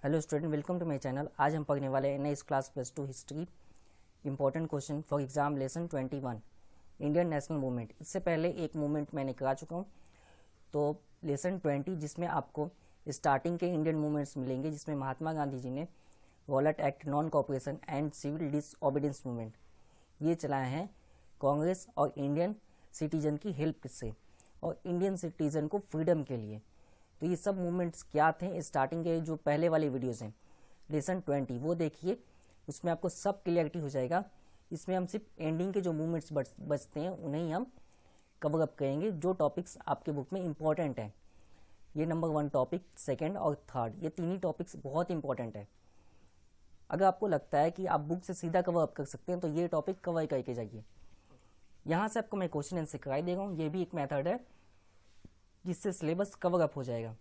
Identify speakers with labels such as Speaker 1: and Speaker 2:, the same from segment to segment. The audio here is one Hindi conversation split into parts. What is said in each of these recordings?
Speaker 1: Hello student, welcome to my channel. आज हम पढ़ने वाले हैं इस class +2 history important question for exam lesson 21 Indian national movement. इससे पहले एक मूवमेंट मैंने करा चुका हूँ, तो लेसन 20 जिसमें आपको स्टार्टिंग के इंडियन मूवमेंट्स मिलेंगे, जिसमें महात्मा गांधी जी ने Rowlatt Act, non cooperation and civil disobedience movement ये चलाए हैं कांग्रेस और इंडियन सिटीजन की हेल्प से और इंडियन सिटीजन को फ्रीडम के लिए। तो ये सब मूवमेंट्स क्या थे, स्टार्टिंग के जो पहले वाले वीडियोस हैं लेसन 20 वो देखिए, उसमें आपको सब क्लियरिटी हो जाएगा। इसमें हम सिर्फ एंडिंग के जो मूवमेंट्स बचते हैं उन्हें हम कवर अप करेंगे, जो टॉपिक्स आपके बुक में इंपॉर्टेंट हैं। ये नंबर 1 टॉपिक, सेकेंड और थर्ड, ये तीन ही टॉपिक्स बहुत इंपॉर्टेंट है। अगर आपको लगता है कि आप बुक से सीधा कवर अप कर सकते हैं तो ये टॉपिक कवर करके जाइए। यहाँ से आपको मैं क्वेश्चन आंसर कराई दे रहा हूँ, ये भी एक मेथड है जिससे सिलेबस कवर अप हो जाएगा।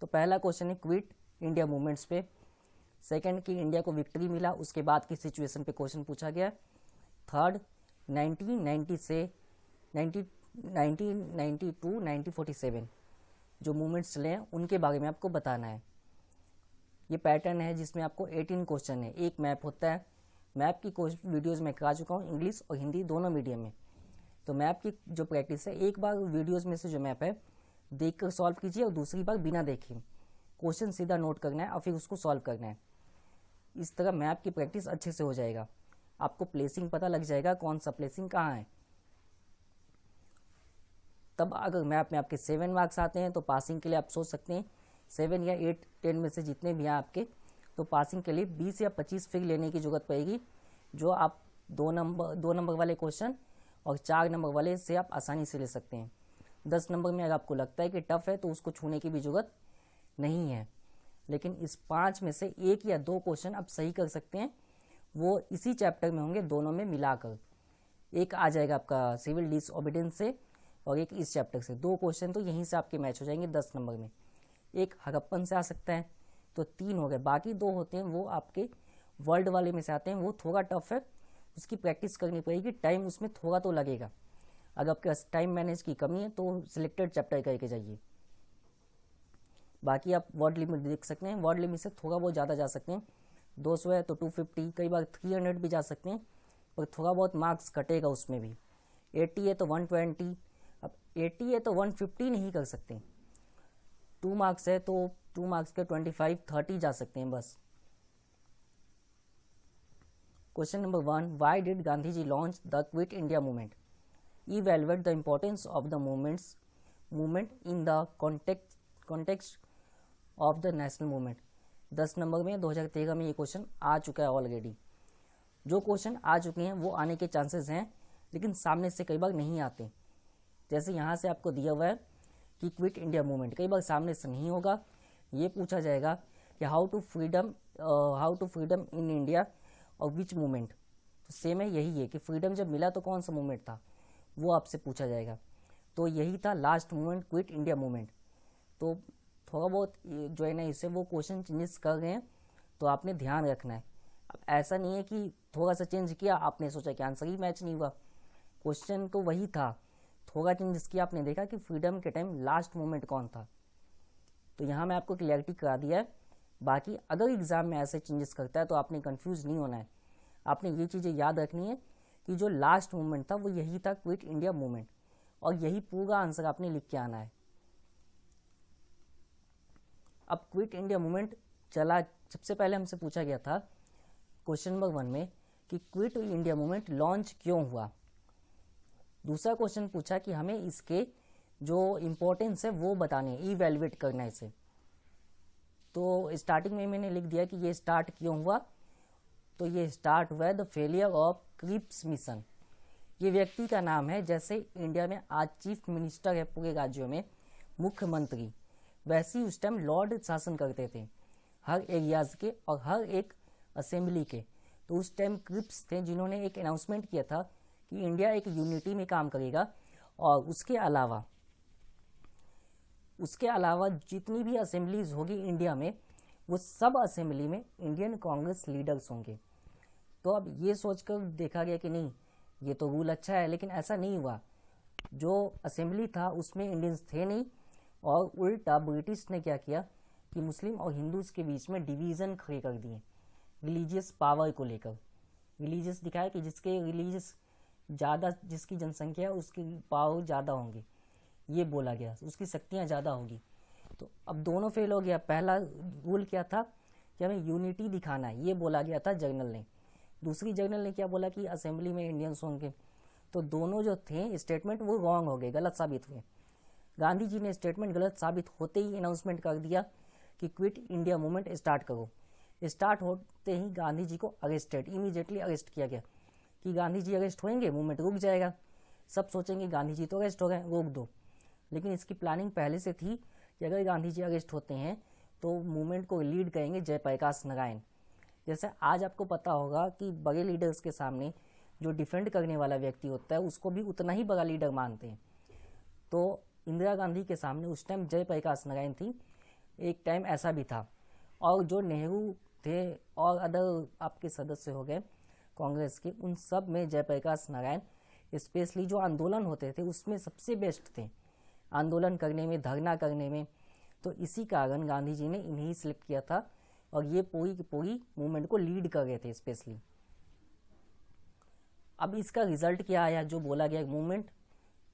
Speaker 1: तो पहला क्वेश्चन है क्विट इंडिया मूवमेंट्स पे। सेकंड की इंडिया को विक्ट्री मिला उसके बाद की सिचुएशन पे क्वेश्चन पूछा गया। थर्ड 1990 से 1992 1947 जो मूवमेंट्स चले हैं उनके बारे में आपको बताना है। ये पैटर्न है जिसमें आपको 18 क्वेश्चन है, एक मैप होता है। मैप की वीडियोज़ मैं करा चुका हूँ इंग्लिश और हिंदी दोनों मीडियम में। तो मैप की जो प्रैक्टिस है, एक बार वीडियोस में से जो मैप है देख कर सॉल्व कीजिए और दूसरी बार बिना देखे क्वेश्चन सीधा नोट करना है और फिर उसको सॉल्व करना है। इस तरह मैप की प्रैक्टिस अच्छे से हो जाएगा, आपको प्लेसिंग पता लग जाएगा कौन सा प्लेसिंग कहाँ है। तब अगर मैप में आपके 7 मार्क्स आते हैं तो पासिंग के लिए आप सोच सकते हैं 7 या 8 10 में से जितने भी हैं आपके, तो पासिंग के लिए 20 या 25 फिर लेने की जरूरत पड़ेगी, जो आप 2 नंबर वाले क्वेश्चन और 4 नंबर वाले से आप आसानी से ले सकते हैं। 10 नंबर में अगर आपको लगता है कि टफ है तो उसको छूने की भी जरूरत नहीं है, लेकिन इस 5 में से 1 या 2 क्वेश्चन आप सही कर सकते हैं, वो इसी चैप्टर में होंगे, दोनों में मिलाकर। एक आ जाएगा आपका सिविल डिसओबीडियंस से और एक इस चैप्टर से। 2 क्वेश्चन तो यहीं से आपके मैच हो जाएंगे 10 नंबर में। एक हड़प्पन से आ सकता है, तो 3 हो गए। बाकी 2 होते हैं वो आपके वर्ल्ड वाले में से आते हैं, वो थोड़ा टफ है, उसकी प्रैक्टिस करनी पड़ेगी, टाइम उसमें थोड़ा तो लगेगा। अगर आपके पास टाइम मैनेज की कमी है तो सिलेक्टेड चैप्टर करके जाइए। बाकी आप वर्ड लिमिट देख सकते हैं, वर्ड लिमिट से थोड़ा बहुत ज़्यादा जा सकते हैं। 200 है तो 250, कई बार 300 भी जा सकते हैं, पर थोड़ा बहुत मार्क्स कटेगा उसमें भी। 80 है तो 120, अब 80 है तो 150 नहीं कर सकते। 2 मार्क्स है तो 2 मार्क्स के 25 30 जा सकते हैं बस। Question number 1, why did Gandhi ji launch the quit India movement? Evaluate the importance of the movement in the context of the national movement। 10 number में 2013 में ये क्वेश्चन आ चुका है ऑलरेडी। जो क्वेश्चन आ चुके हैं वो आने के चांसेस हैं, लेकिन सामने से कई बार नहीं आते। जैसे यहाँ से आपको दिया हुआ है कि क्विट इंडिया मूवमेंट, कई बार सामने से नहीं होगा। ये पूछा जाएगा कि how to freedom in India और विच मूवमेंट। तो सेम है, यही है कि फ्रीडम जब मिला तो कौन सा मूवमेंट था, वो आपसे पूछा जाएगा। तो यही था last movement, quit India movement. तो थोड़ा बहुत जो है ना, इससे वो क्वेश्चन चेंजेस कर रहे हैं, तो आपने ध्यान रखना है। अब ऐसा नहीं है कि थोड़ा सा चेंज किया आपने सोचा कि आंसर ही मैच नहीं हुआ, क्वेश्चन तो वही था, थोड़ा चेंजेस किया, आपने देखा कि फ्रीडम के टाइम लास्ट मूवमेंट कौन था। तो यहाँ मैं आपको क्लियरिटी करा दिया है। बाकी अगर एग्जाम में ऐसे चेंजेस करता है तो आपने कंफ्यूज नहीं होना है, आपने ये चीज़ें याद रखनी है कि जो लास्ट मूवमेंट था वो यही था, क्विट इंडिया मूवमेंट, और यही पूरा आंसर आपने लिख के आना है। अब क्विट इंडिया मूवमेंट चला, सबसे पहले हमसे पूछा गया था क्वेश्चन नंबर 1 में कि क्विट इंडिया मूवमेंट लॉन्च क्यों हुआ। दूसरा क्वेश्चन पूछा कि हमें इसके जो इम्पोर्टेंस है वो बताने, इवेल्युएट करना है इसे। तो स्टार्टिंग में मैंने लिख दिया कि ये स्टार्ट क्यों हुआ, तो ये स्टार्ट हुआ the failure of Cripps mission. ये व्यक्ति का नाम है, जैसे इंडिया में आज चीफ मिनिस्टर है पूरे राज्यों में, मुख्यमंत्री, वैसे ही उस टाइम लॉर्ड शासन करते थे हर एरियाज के और हर एक असेंबली के। तो उस टाइम क्रिप्स थे जिन्होंने एक अनाउंसमेंट किया था कि इंडिया एक यूनिटी में काम करेगा, और उसके अलावा जितनी भी असेंबलीज होगी इंडिया में, वो सब असेंबली में इंडियन कांग्रेस लीडर्स होंगे। तो अब ये सोचकर देखा गया कि नहीं, ये तो रूल अच्छा है, लेकिन ऐसा नहीं हुआ। जो असेंबली था उसमें इंडियंस थे नहीं, और उल्टा ब्रिटिश ने क्या किया, कि मुस्लिम और हिंदूज के बीच में डिवीज़न खड़े कर दिए रिलीजियस पावर को लेकर। रिलीजियस दिखाया कि जिसके रिलीजियस ज़्यादा, जिसकी जनसंख्या है उसकी पावर ज़्यादा होंगी, ये बोला गया, उसकी शक्तियाँ ज़्यादा होगी। तो अब दोनों फेल हो गया। पहला रूल क्या था कि हमें यूनिटी दिखाना है, ये बोला गया था जर्नल ने। दूसरी जर्नल ने क्या बोला कि असेंबली में इंडियंस होंगे। तो दोनों जो थे स्टेटमेंट वो रॉन्ग हो गए, गलत साबित हुए। गांधी जी ने स्टेटमेंट गलत साबित होते ही अनाउंसमेंट कर दिया कि क्विट इंडिया मूवमेंट स्टार्ट करो। स्टार्ट होते ही गांधी जी को अरेस्टेड, इमीडिएटली अरेस्ट किया गया कि गांधी जी अरेस्ट होंगे मूवमेंट रुक जाएगा। सब सोचेंगे गांधी जी तो अरेस्ट हो गए, रोक दो। लेकिन इसकी प्लानिंग पहले से थी कि अगर गांधी जी अरेस्ट होते हैं तो मूवमेंट को लीड करेंगे जयप्रकाश नारायण। जैसे आज आपको पता होगा कि बड़े लीडर्स के सामने जो डिफेंड करने वाला व्यक्ति होता है उसको भी उतना ही बड़ा लीडर मानते हैं। तो इंदिरा गांधी के सामने उस टाइम जयप्रकाश नारायण थी, एक टाइम ऐसा भी था। और जो नेहरू थे और अदर आपके सदस्य हो गए कांग्रेस के, उन सब में जयप्रकाश नारायण स्पेशली जो आंदोलन होते थे उसमें सबसे बेस्ट थे, आंदोलन करने में, धरना करने में। तो इसी कारण गांधी जी ने इन्हें सिलेक्ट किया था और ये पूरी की पूरी मूवमेंट को लीड कर रहे थे स्पेशली। अब इसका रिजल्ट क्या आया, जो बोला गया मूवमेंट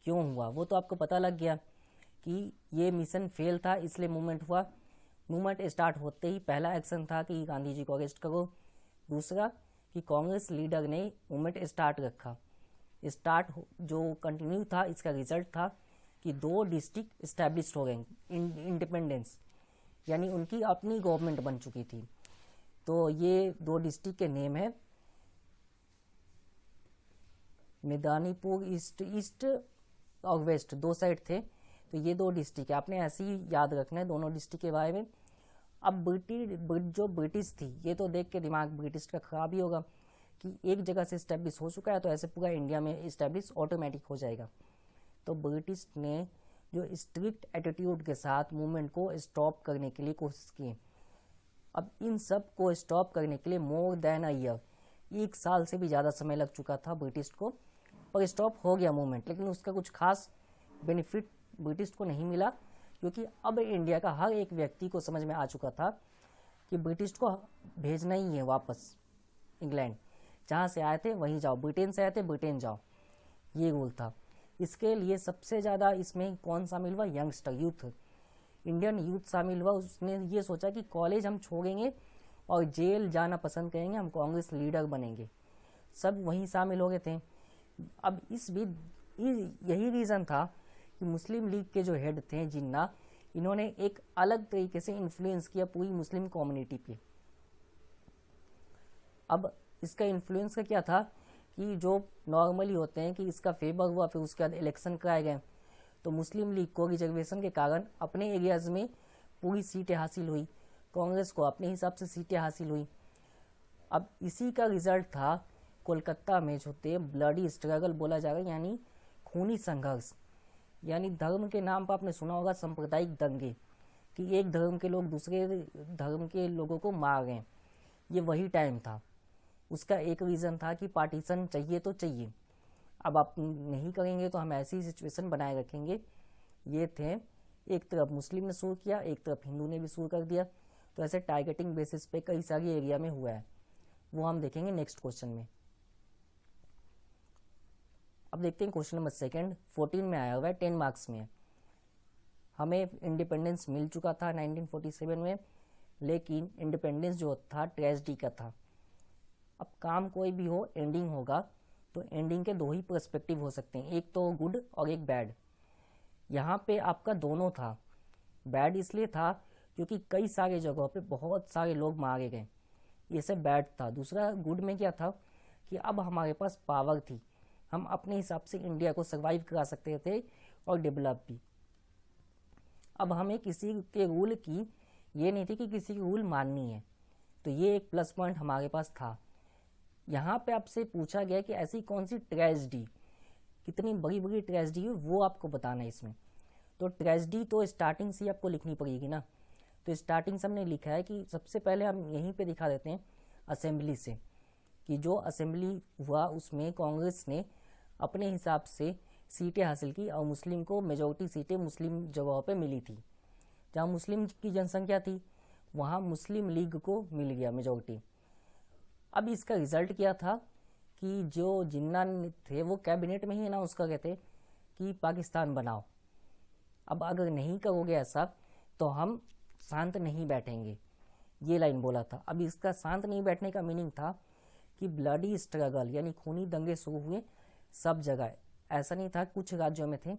Speaker 1: क्यों हुआ वो तो आपको पता लग गया कि ये मिशन फेल था इसलिए मूवमेंट हुआ। मूवमेंट स्टार्ट होते ही पहला एक्शन था कि गांधी जी को अरेस्ट करो। दूसरा कि कांग्रेस लीडर ने मूवमेंट स्टार्ट रखा। स्टार्ट जो कंटिन्यू था, इसका रिजल्ट था कि 2 डिस्ट्रिक्ट इस्टेब्लिश हो गए, इंडिपेंडेंस, यानी उनकी अपनी गवर्नमेंट बन चुकी थी। तो ये 2 डिस्ट्रिक्ट के नेम है मेदिनीपुर ईस्ट और वेस्ट, 2 साइड थे। तो ये 2 डिस्ट्रिक्ट है, आपने ऐसे ही याद रखना है दोनों डिस्ट्रिक्ट के बारे में। अब जो ब्रिटिश थी, ये तो देख के दिमाग ब्रिटिश का खराब ही होगा कि एक जगह से इस्टेब्लिश हो चुका है तो ऐसे पूरा इंडिया में इस्टेब्लिश ऑटोमेटिक हो जाएगा। तो ब्रिटिश ने जो स्ट्रिक्ट एटीट्यूड के साथ मूवमेंट को स्टॉप करने के लिए कोशिश की। अब इन सब को स्टॉप करने के लिए मोर देन अ ईयर, 1 साल से भी ज़्यादा समय लग चुका था ब्रिटिश को, पर स्टॉप हो गया मूवमेंट। लेकिन उसका कुछ खास बेनिफिट ब्रिटिश को नहीं मिला, क्योंकि अब इंडिया का हर एक व्यक्ति को समझ में आ चुका था कि ब्रिटिश को भेजना ही है वापस इंग्लैंड। जहाँ से आए थे वहीं जाओ, ब्रिटेन से आए थे ब्रिटेन जाओ, ये रूल था। इसके लिए सबसे ज़्यादा इसमें कौन शामिल हुआ, यंगस्टर, यूथ, इंडियन यूथ शामिल हुआ। उसने ये सोचा कि कॉलेज हम छोड़ेंगे और जेल जाना पसंद करेंगे, हम कांग्रेस लीडर बनेंगे। सब वहीं शामिल हो गए थे। अब यही रीज़न था कि मुस्लिम लीग के जो हेड थे जिन्ना, इन्होंने एक अलग तरीके से इन्फ्लुएंस किया पूरी मुस्लिम कम्युनिटी पे। अब इसका इन्फ्लुएंस का क्या था कि जो नॉर्मली होते हैं कि इसका फेवर हुआ, फिर उसके बाद इलेक्शन कराए गए, तो मुस्लिम लीग को रिजर्वेशन के कारण अपने एरियाज़ में पूरी सीटें हासिल हुई, कांग्रेस को अपने हिसाब से सीटें हासिल हुई। अब इसी का रिजल्ट था कोलकाता में जो थे ब्लडी स्ट्रगल बोला जाएगा, यानी खूनी संघर्ष। यानी धर्म के नाम पर आपने सुना होगा सांप्रदायिक दंगे, कि एक धर्म के लोग दूसरे धर्म के लोगों को मार गए। ये वही टाइम था। उसका एक रीज़न था कि पार्टीशन चाहिए तो चाहिए, अब आप नहीं करेंगे तो हम ऐसी सिचुएशन बनाए रखेंगे। ये थे, एक तरफ मुस्लिम ने शुरू किया, एक तरफ हिंदू ने भी शुरू कर दिया। तो ऐसे टारगेटिंग बेसिस पे कई सारी एरिया में हुआ है, वो हम देखेंगे नेक्स्ट क्वेश्चन में। अब देखते हैं क्वेश्चन नंबर 2 14 में आया हुआ है, 10 मार्क्स में। हमें इंडिपेंडेंस मिल चुका था 1947 में, लेकिन इंडिपेंडेंस जो था ट्रेजेडी का था। अब काम कोई भी हो, एंडिंग होगा, तो एंडिंग के 2 ही पर्सपेक्टिव हो सकते हैं, एक तो गुड और एक बैड। यहाँ पे आपका दोनों था। बैड इसलिए था क्योंकि कई सारे जगहों पे बहुत सारे लोग मारे गए, ये सब बैड था। दूसरा गुड में क्या था कि अब हमारे पास पावर थी, हम अपने हिसाब से इंडिया को सर्वाइव करा सकते थे और डेवलप भी। अब हमें किसी के रूल की ये नहीं थी कि किसी की रूल माननी है, तो ये एक प्लस पॉइंट हमारे पास था। यहाँ पे आपसे पूछा गया कि ऐसी कौन सी ट्रेजेडी, कितनी बड़ी बड़ी ट्रेजेडी है वो आपको बताना है इसमें। तो ट्रेजेडी तो स्टार्टिंग से आपको लिखनी पड़ेगी ना, तो स्टार्टिंग से हमने लिखा है कि सबसे पहले हम यहीं पे दिखा देते हैं असेंबली से, कि जो असेंबली हुआ उसमें कांग्रेस ने अपने हिसाब से सीटें हासिल की और मुस्लिम को मेजॉरिटी सीटें मुस्लिम जगहों पे मिली थी। जहाँ मुस्लिम की जनसंख्या थी वहाँ मुस्लिम लीग को मिल गया मेजॉरिटी। अब इसका रिजल्ट क्या था कि जो जिन्ना थे वो कैबिनेट में ही अनाउंस कर रहे थे कि पाकिस्तान बनाओ। अब अगर नहीं करोगे ऐसा तो हम शांत नहीं बैठेंगे, ये लाइन बोला था। अब इसका शांत नहीं बैठने का मीनिंग था कि ब्लडी स्ट्रगल यानी खूनी दंगे शुरू हुए सब जगह। ऐसा नहीं था कुछ राज्यों में थे,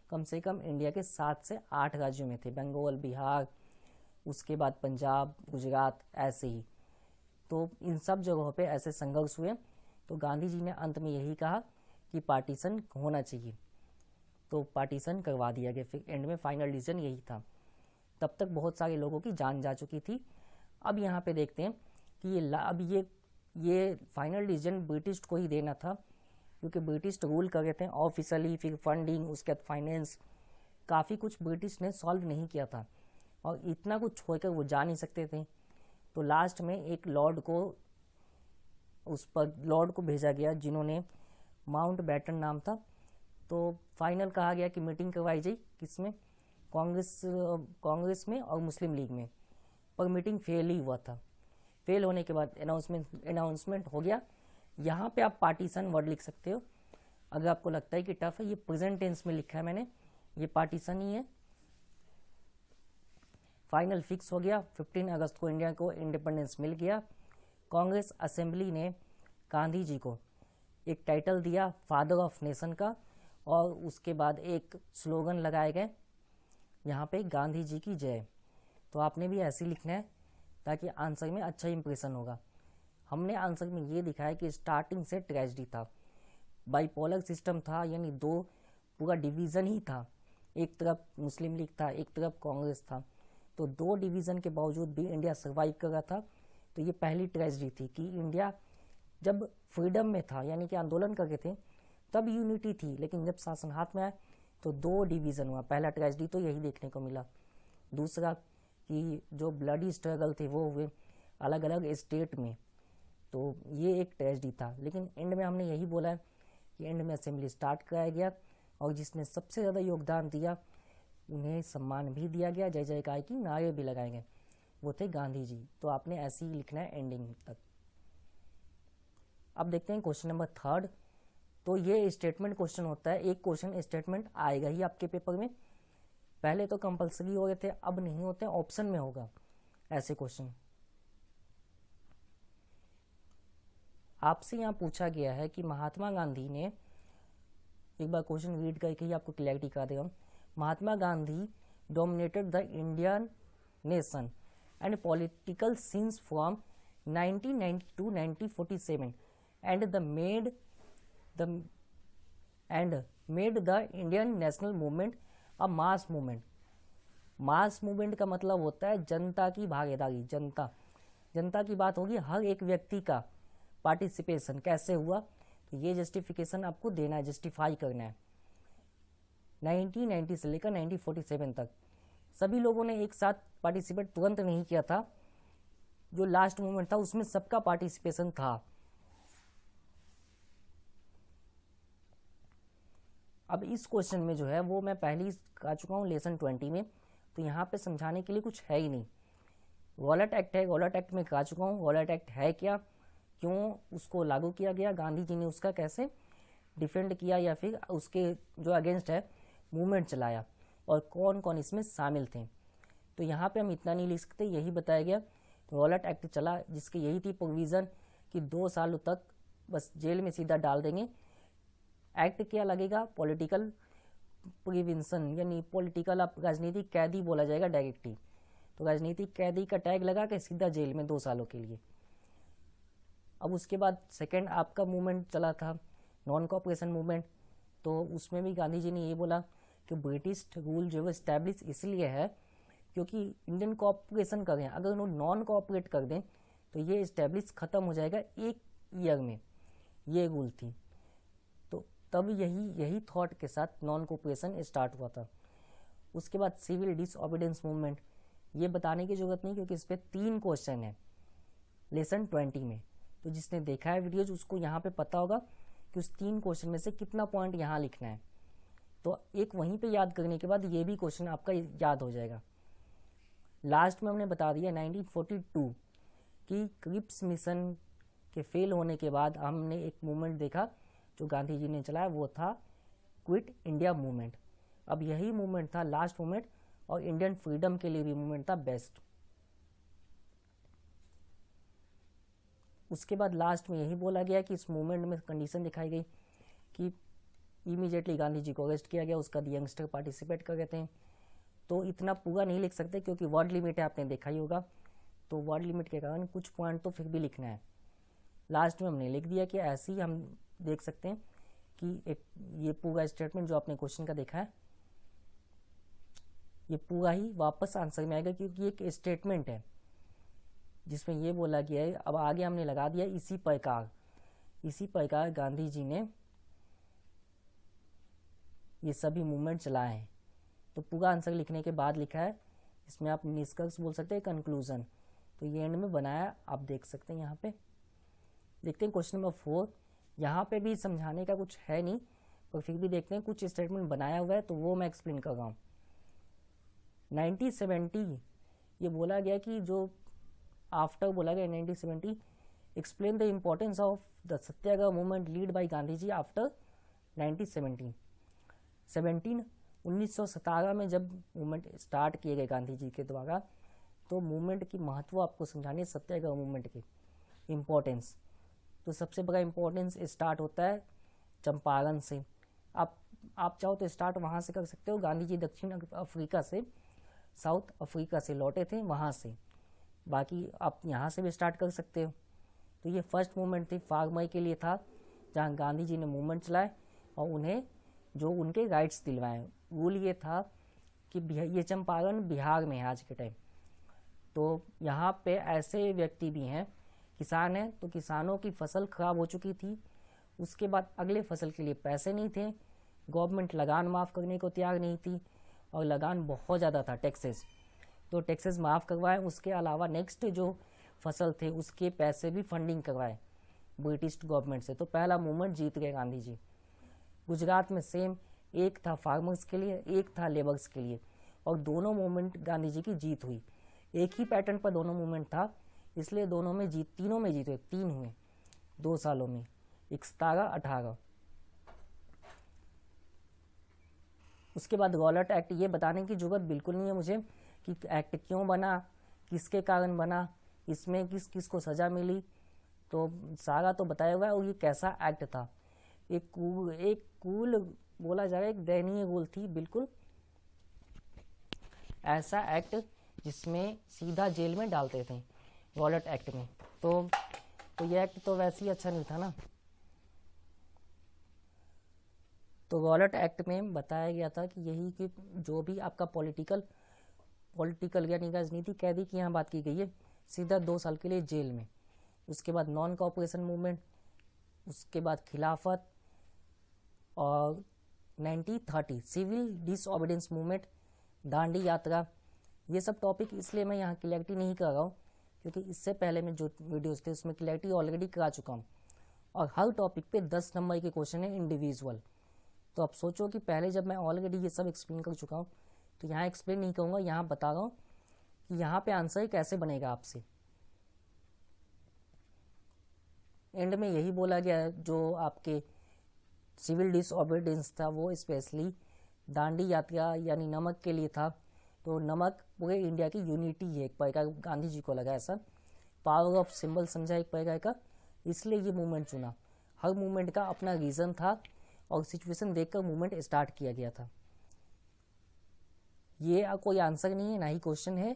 Speaker 1: कम से कम इंडिया के 7 से 8 राज्यों में थे, बंगाल, बिहार, उसके बाद पंजाब, गुजरात, ऐसे ही। तो इन सब जगहों पे ऐसे संघर्ष हुए। तो गांधी जी ने अंत में यही कहा कि पार्टीशन होना चाहिए, तो पार्टीशन करवा दिया गया। फिर एंड में फाइनल डिसीजन यही था। तब तक बहुत सारे लोगों की जान जा चुकी थी। अब यहाँ पे देखते हैं कि अब ये फाइनल डिसीजन ब्रिटिश को ही देना था, क्योंकि ब्रिटिश रूल कर रहे थे ऑफिशियली। फिर फंडिंग, उसके बाद फाइनेंस, काफ़ी कुछ ब्रिटिश ने सॉल्व नहीं किया था, और इतना कुछ छोड़कर वो जा नहीं सकते थे। तो लास्ट में एक लॉर्ड को भेजा गया, जिन्होंने माउंट बैटन नाम था। तो फाइनल कहा गया कि मीटिंग करवाई जाए, किसमें, कांग्रेस में और मुस्लिम लीग में। पर मीटिंग फेल ही हुआ था। फेल होने के बाद अनाउंसमेंट हो गया। यहाँ पे आप पार्टीशन वर्ड लिख सकते हो अगर आपको लगता है कि टफ है। ये प्रेजेंट टेंस में लिखा है मैंने, ये पार्टीशन ही है। फाइनल फिक्स हो गया। 15 अगस्त को इंडिया को इंडिपेंडेंस मिल गया। कांग्रेस असेंबली ने गांधी जी को एक टाइटल दिया फादर ऑफ नेशन का, और उसके बाद एक स्लोगन लगाए गए यहाँ पे, गांधी जी की जय। तो आपने भी ऐसे ही लिखना है ताकि आंसर में अच्छा इंप्रेशन होगा। हमने आंसर में ये दिखाया कि स्टार्टिंग से ट्रेजेडी था, बाइपोलर सिस्टम था, यानी दो पूरा डिवीज़न ही था। एक तरफ मुस्लिम लीग था, एक तरफ कांग्रेस था। तो दो डिवीज़न के बावजूद भी इंडिया सर्वाइव कर रहा था। तो ये पहली ट्रेजेडी थी कि इंडिया जब फ्रीडम में था, यानी कि आंदोलन करके थे, तब यूनिटी थी, लेकिन जब शासन हाथ में आया तो दो डिवीज़न हुआ। पहला ट्रेजेडी तो यही देखने को मिला। दूसरा कि जो ब्लडी स्ट्रगल थे वो हुए अलग अलग स्टेट में, तो ये एक ट्रेजेडी था। लेकिन एंड में हमने यही बोला है कि एंड में असेंबली स्टार्ट कराया गया, और जिसने सबसे ज़्यादा योगदान दिया उन्हें सम्मान भी दिया गया, जय जयकार की नारे भी लगाए गए, वो थे गांधी जी। तो आपने ऐसे ही लिखना है एंडिंग तक। अब देखते हैं क्वेश्चन नंबर 3। तो ये स्टेटमेंट क्वेश्चन होता है। एक क्वेश्चन स्टेटमेंट आएगा ही आपके पेपर में। पहले तो कंपलसरी हो गए थे, अब नहीं होते, ऑप्शन में होगा ऐसे क्वेश्चन। आपसे यहाँ पूछा गया है कि महात्मा गांधी ने, एक बार क्वेश्चन रीड करके ही आपको क्लैरिटी करा देगा। Mahatma Gandhi dominated the Indian nation and political scenes from 1990 to 1947 and made the Indian national movement a mass movement। Mass movement का मतलब होता है जनता की भागीदारी। जनता की बात होगी, हर एक व्यक्ति का पार्टिसिपेशन कैसे हुआ, तो ये जस्टिफिकेशन आपको देना है, जस्टिफाई करना है। 1990 से लेकर 1947 तक सभी लोगों ने एक साथ पार्टिसिपेट तुरंत नहीं किया था। जो लास्ट मूवमेंट था उसमें सबका पार्टिसिपेशन था। अब इस क्वेश्चन में जो है वो मैं पहले ही आ चुका हूँ लेसन 20 में, तो यहाँ पे समझाने के लिए कुछ है ही नहीं। रॉलेट एक्ट है, रॉलेट एक्ट में आ चुका हूँ। रॉलेट एक्ट है क्या, क्यों उसको लागू किया गया, गांधी जी ने उसका कैसे डिफेंड किया या फिर उसके जो अगेंस्ट है मूवमेंट चलाया, और कौन कौन इसमें शामिल थे। तो यहाँ पे हम इतना नहीं लिख सकते, यही बताया गया। रॉलेट एक्ट चला जिसकी यही थी प्रोविज़न कि 2 सालों तक बस जेल में सीधा डाल देंगे। एक्ट क्या लगेगा, पॉलिटिकल प्रिवेंशन, यानी पॉलिटिकल आप राजनीतिक कैदी बोला जाएगा डायरेक्टली। तो राजनीतिक कैदी का टैग लगा के सीधा जेल में 2 सालों के लिए। अब उसके बाद सेकेंड आपका मूवमेंट चला था नॉन कॉपरेशन मूवमेंट। तो उसमें भी गांधी जी ने ये बोला कि ब्रिटिश रूल जो है इस्टेब्लिश इसलिए है क्योंकि इंडियन कॉपरेशन कर रहे हैं, अगर उन्होंने नॉन कॉपरेट कर दें तो ये इस्टेब्लिश ख़त्म हो जाएगा 1 ईयर में, ये रूल थी। तो तब यही थॉट के साथ नॉन कॉपरेशन स्टार्ट हुआ था। उसके बाद सिविल डिसओबीडियंस मूवमेंट, ये बताने की जरूरत नहीं क्योंकि इस पर 3 क्वेश्चन है लेसन 20 में। तो जिसने देखा है वीडियोज उसको यहाँ पे पता होगा कि उस 3 क्वेश्चन में से कितना पॉइंट यहाँ लिखना है। तो एक वहीं पे याद करने के बाद ये भी क्वेश्चन आपका याद हो जाएगा। लास्ट में हमने बता दिया 1942 कि क्रिप्स मिशन के फेल होने के बाद हमने एक मूवमेंट देखा जो गांधी जी ने चलाया, वो था क्विट इंडिया मूवमेंट। अब यही मूवमेंट था लास्ट मूवमेंट और इंडियन फ्रीडम के लिए भी मूवमेंट था बेस्ट। उसके बाद लास्ट में यही बोला गया कि इस मूवमेंट में कंडीशन दिखाई गई कि इमीडिएटली गांधी जी को अरेस्ट किया गया, उसका यंगस्टर पार्टिसिपेट कर रहे थे। तो इतना पूरा नहीं लिख सकते क्योंकि वर्ड लिमिट है, आपने देखा ही होगा, तो वर्ड लिमिट के कारण कुछ पॉइंट तो फिर भी लिखना है। लास्ट में हमने लिख दिया कि ऐसे ही हम देख सकते हैं कि एक ये पूरा स्टेटमेंट जो आपने क्वेश्चन का देखा है ये पूरा ही वापस आंसर में आएगा क्योंकि ये एक स्टेटमेंट है जिसमें ये बोला गया है। अब आगे हमने लगा दिया इसी प्रकार गांधी जी ने ये सभी मूवमेंट चलाए हैं। तो पूरा आंसर लिखने के बाद लिखा है, इसमें आप निष्कर्ष बोल सकते हैं, कंक्लूजन। तो ये एंड में बनाया, आप देख सकते हैं। यहाँ पे देखते हैं क्वेश्चन नंबर 4। यहाँ पे भी समझाने का कुछ है नहीं, पर फिर भी देखते हैं, कुछ स्टेटमेंट बनाया हुआ है तो वो मैं एक्सप्लेन कर रहा हूँ। 1970 ये बोला गया कि जो आफ्टर बोला गया 1970 explain the importance of the satyagraha movement lead by Gandhi ji after 1917 में जब मूवमेंट स्टार्ट किए गए गांधी जी के द्वारा, तो मूवमेंट की महत्व आपको समझाने, सत्याग्रह मूवमेंट की इम्पोर्टेंस। तो सबसे बड़ा इम्पोर्टेंस स्टार्ट होता है चंपारण से। आप चाहो तो स्टार्ट वहाँ से कर सकते हो। गांधी जी दक्षिण अफ्रीका से, साउथ अफ्रीका से लौटे थे, वहाँ से। बाकी आप यहाँ से भी स्टार्ट कर सकते हो। तो ये फर्स्ट मूवमेंट थी, फार्मर के लिए था, जहाँ गांधी जी ने मूवमेंट चलाए और उन्हें जो उनके राइट्स दिलवाए। रूल ये था कि ये चंपारण बिहार में है आज के टाइम। तो यहाँ पे ऐसे व्यक्ति भी हैं, किसान हैं, तो किसानों की फसल खराब हो चुकी थी, उसके बाद अगले फसल के लिए पैसे नहीं थे, गवर्नमेंट लगान माफ़ करने को तैयार नहीं थी और लगान बहुत ज़्यादा था, टैक्सेस। तो टैक्सेस माफ़ करवाए, उसके अलावा नेक्स्ट जो फसल थे उसके पैसे भी फंडिंग करवाए ब्रिटिश गवर्नमेंट से। तो पहला मूवमेंट जीत गए गांधी जी। गुजरात में सेम, एक था फार्मर्स के लिए, एक था लेबर्स के लिए, और दोनों मूवमेंट गांधी जी की जीत हुई। एक ही पैटर्न पर दोनों मूवमेंट था, इसलिए तीनों में जीत हुए, 3 हुए 2 सालों में, 17-18। उसके बाद रॉलेट एक्ट, ये बताने की जरूरत बिल्कुल नहीं है मुझे कि एक्ट क्यों बना, किसके कारण बना, इसमें किस किस को सज़ा मिली, तो सारा तो बताया हुआ है। और ये कैसा एक्ट था, एक कूल बोला जाएगा, एक दयनीय रूल थी, बिल्कुल ऐसा एक्ट जिसमें सीधा जेल में डालते थे, रॉलेट एक्ट में। तो ये एक्ट तो वैसे ही अच्छा नहीं था ना। तो रॉलेट एक्ट में बताया गया था कि यही कि जो भी आपका पॉलिटिकल यानी राजनीति कैदी की यहाँ बात की गई है, सीधा 2 साल के लिए जेल में। उसके बाद नॉन कोऑपरेशन मूवमेंट, उसके बाद खिलाफत, और 1930 सिविल डिसओबीडियंस मूवमेंट, दांडी यात्रा। ये सब टॉपिक इसलिए मैं यहाँ क्लैरिटी नहीं कर रहा हूँ क्योंकि इससे पहले में जो वीडियोस थे उसमें क्लैरिटी ऑलरेडी करा चुका हूँ, और हर टॉपिक पे 10 नंबर के क्वेश्चन है इंडिविजुअल। तो आप सोचो कि पहले जब मैं ऑलरेडी ये सब एक्सप्लेन कर चुका हूँ तो यहाँ एक्सप्लेन नहीं करूँगा, यहाँ बता रहा हूँ कि यहाँ पे आंसर कैसे बनेगा आपसे। एंड में यही बोला गया जो आपके सिविल डिसओबीडियंस था वो स्पेशली दांडी यात्रा यानी नमक के लिए था। तो नमक पूरे इंडिया की यूनिटी है, एक प्रकार गांधी जी को लगा ऐसा, पावर ऑफ सिंबल समझा एक प्रकार का, इसलिए ये मूवमेंट चुना। हर मूवमेंट का अपना रीज़न था और सिचुएशन देखकर मूवमेंट स्टार्ट किया गया था। ये कोई आंसर नहीं है, ना ही क्वेश्चन है।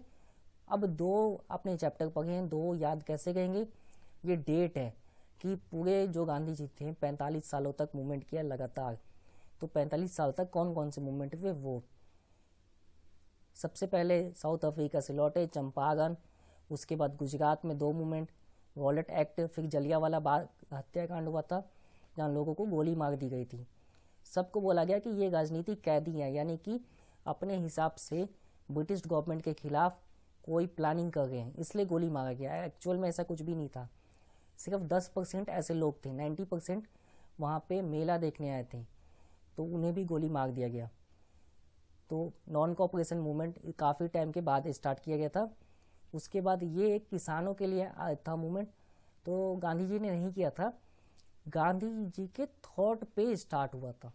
Speaker 1: अब 2 अपने चैप्टर पढ़े हैं, 2 याद कैसे करेंगे। ये डेट है कि पूरे जो गांधी जी थे 45 सालों तक मूवमेंट किया लगातार। तो 45 साल तक कौन कौन से मूवमेंट हुए, वो सबसे पहले साउथ अफ्रीका से लौटे, चंपारण, उसके बाद गुजरात में 2 मूवमेंट, रॉलेट एक्ट, फिर जलियांवाला बाग हत्याकांड हुआ था जहाँ लोगों को गोली मार दी गई थी। सबको बोला गया कि ये राजनीतिक कैदी हैं, यानी कि अपने हिसाब से ब्रिटिश गवर्नमेंट के खिलाफ कोई प्लानिंग कर रहे हैं, इसलिए गोली मारा गया। एक्चुअल में ऐसा कुछ भी नहीं था, सिर्फ 10% ऐसे लोग थे, 90% वहाँ पे मेला देखने आए थे, तो उन्हें भी गोली मार दिया गया। तो नॉन कॉपरेशन मूवमेंट काफ़ी टाइम के बाद स्टार्ट किया गया था। उसके बाद ये एक किसानों के लिए था मूवमेंट, तो गांधी जी ने नहीं किया था, गांधी जी के थॉट पे स्टार्ट हुआ था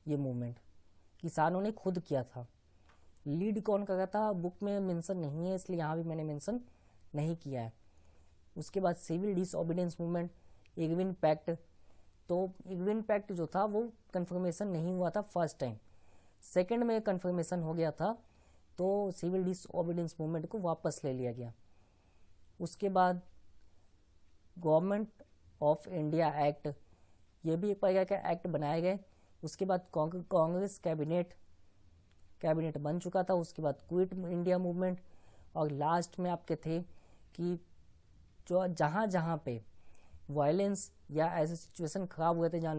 Speaker 1: ये मूवमेंट, किसानों ने खुद किया था। लीड कौन कर रहा था बुक में मेंशन नहीं है, इसलिए यहाँ भी मैंने मेंशन नहीं किया है। उसके बाद civil disobedience movement, Irwin pact, तो इरविन पैक्ट जो था वो कन्फर्मेशन नहीं हुआ था फर्स्ट टाइम, सेकंड में कन्फर्मेशन हो गया था, तो सिविल डिसओबीडियंस मूवमेंट को वापस ले लिया गया। उसके बाद गवर्नमेंट ऑफ इंडिया एक्ट, ये भी एक प्रकार का एक्ट बनाए गए। उसके बाद कांग्रेस कैबिनेट बन चुका था। उसके बाद क्विट इंडिया मूवमेंट, और लास्ट में आपके थे कि जो जहाँ जहाँ पे वायलेंस या ऐसे सिचुएशन खराब हुए थे जहाँ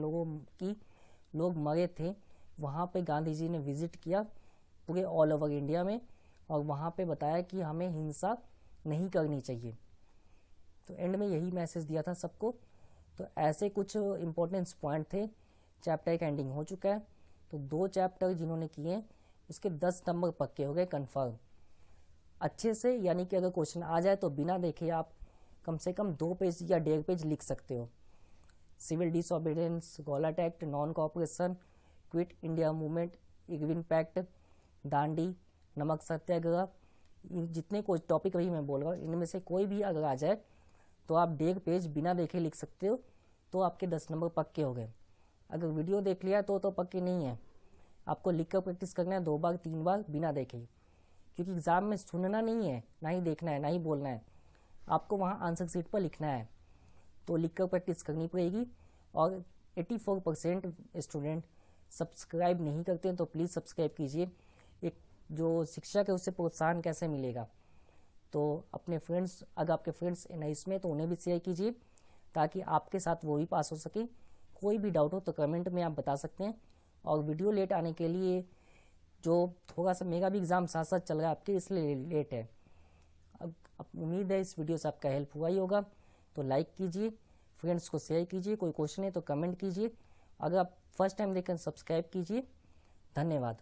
Speaker 1: लोग मरे थे, वहाँ पे गांधी जी ने विजिट किया पूरे ऑल ओवर इंडिया में, और वहाँ पे बताया कि हमें हिंसा नहीं करनी चाहिए। तो एंड में यही मैसेज दिया था सबको। तो ऐसे कुछ इम्पोर्टेंट पॉइंट थे। चैप्टर का एंडिंग हो चुका है, तो 2 चैप्टर जिन्होंने किए उसके 10 नंबर पक्के हो गए कन्फर्म अच्छे से। यानी कि अगर क्वेश्चन आ जाए तो बिना देखे आप कम से कम 2 पेज या 1.5 पेज लिख सकते हो। सिविल डिसओबीडियंस, गॉलट act, non cooperation, quit India movement, Irwin pact, Dandi, Namak Satyagraha, जितने कोई टॉपिक अभी मैं बोल रहा हूँ इनमें से कोई भी अगर आ जाए तो आप 1.5 पेज बिना देखे लिख सकते हो, तो आपके 10 नंबर पक्के हो गए। अगर वीडियो देख लिया तो पक्के नहीं है, आपको लिख कर प्रैक्टिस करना है 2 बार 3 बार बिना देखे, क्योंकि एग्ज़ाम में सुनना नहीं है, ना ही देखना है, ना ही बोलना है, आपको वहाँ आंसर शीट पर लिखना है। तो लिख कर प्रैक्टिस करनी पड़ेगी। और 84% स्टूडेंट सब्सक्राइब नहीं करते हैं, तो प्लीज़ सब्सक्राइब कीजिए। एक जो शिक्षक है उससे प्रोत्साहन कैसे मिलेगा, तो अपने फ्रेंड्स, अगर आपके फ्रेंड्स NIS में तो उन्हें भी शेयर कीजिए, ताकि आपके साथ वो भी पास हो सके। कोई भी डाउट हो तो कमेंट में आप बता सकते हैं। और वीडियो लेट आने के लिए जो थोड़ा सा मेरा भी एग्ज़ाम साथ साथ चल रहा है आपके, इसलिए लेट है। अब उम्मीद है इस वीडियो से आपका हेल्प हुआ ही होगा, तो लाइक कीजिए, फ्रेंड्स को शेयर कीजिए, कोई क्वेश्चन है तो कमेंट कीजिए, अगर आप फर्स्ट टाइम देखें सब्सक्राइब कीजिए। धन्यवाद।